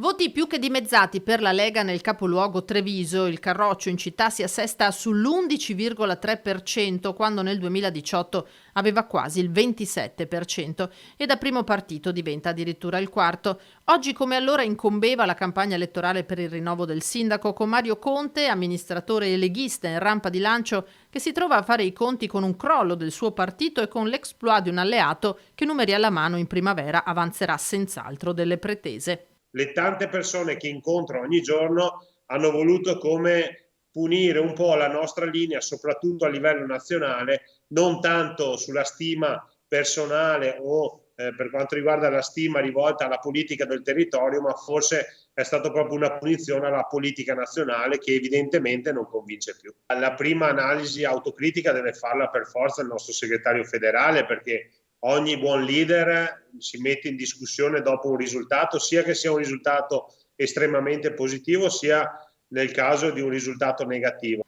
Voti più che dimezzati per la Lega nel capoluogo Treviso. Il Carroccio in città si assesta sull'11,3% quando nel 2018 aveva quasi il 27% e da primo partito diventa addirittura il quarto. Oggi come allora incombeva la campagna elettorale per il rinnovo del sindaco con Mario Conte, amministratore leghista in rampa di lancio, che si trova a fare i conti con un crollo del suo partito e con l'exploit di un alleato che numeri alla mano in primavera avanzerà senz'altro delle pretese. Le tante persone che incontro ogni giorno hanno voluto come punire un po' la nostra linea, soprattutto a livello nazionale, non tanto sulla stima personale o per quanto riguarda la stima rivolta alla politica del territorio, ma forse è stata proprio una punizione alla politica nazionale che evidentemente non convince più. La prima analisi autocritica deve farla per forza il nostro segretario federale, perché ogni buon leader si mette in discussione dopo un risultato, sia che sia un risultato estremamente positivo, sia nel caso di un risultato negativo.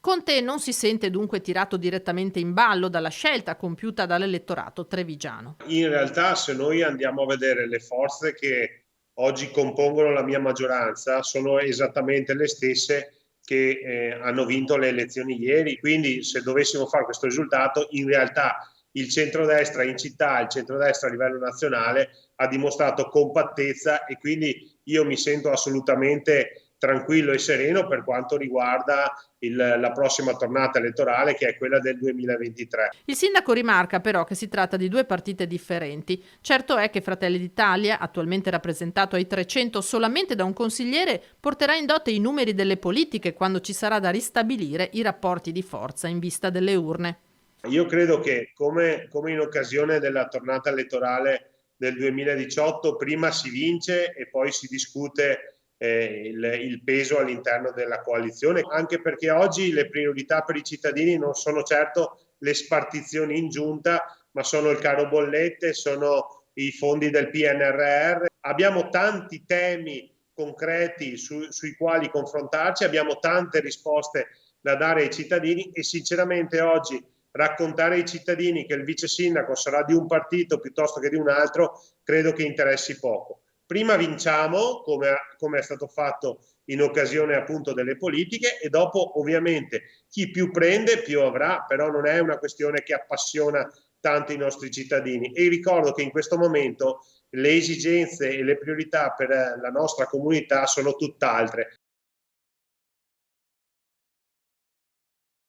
Conte non si sente dunque tirato direttamente in ballo dalla scelta compiuta dall'elettorato trevigiano. In realtà, se noi andiamo a vedere le forze che oggi compongono la mia maggioranza, sono esattamente le stesse che hanno vinto le elezioni ieri. Quindi, se dovessimo fare questo risultato, in realtà il centrodestra in città, il centrodestra a livello nazionale ha dimostrato compattezza e quindi io mi sento assolutamente tranquillo e sereno per quanto riguarda la prossima tornata elettorale, che è quella del 2023. Il sindaco rimarca però che si tratta di due partite differenti. Certo è che Fratelli d'Italia, attualmente rappresentato ai 300 solamente da un consigliere, porterà in dote i numeri delle politiche quando ci sarà da ristabilire i rapporti di forza in vista delle urne. Io credo che come in occasione della tornata elettorale del 2018 prima si vince e poi si discute il peso all'interno della coalizione, anche perché oggi le priorità per i cittadini non sono certo le spartizioni in giunta, ma sono il caro bollette, sono i fondi del PNRR. Abbiamo tanti temi concreti sui quali confrontarci, abbiamo tante risposte da dare ai cittadini e sinceramente oggi raccontare ai cittadini che il vice sindaco sarà di un partito piuttosto che di un altro credo che interessi poco. Prima vinciamo, come è stato fatto in occasione appunto delle politiche, e dopo ovviamente chi più prende più avrà, però non è una questione che appassiona tanto i nostri cittadini. E ricordo che in questo momento le esigenze e le priorità per la nostra comunità sono tutt'altre.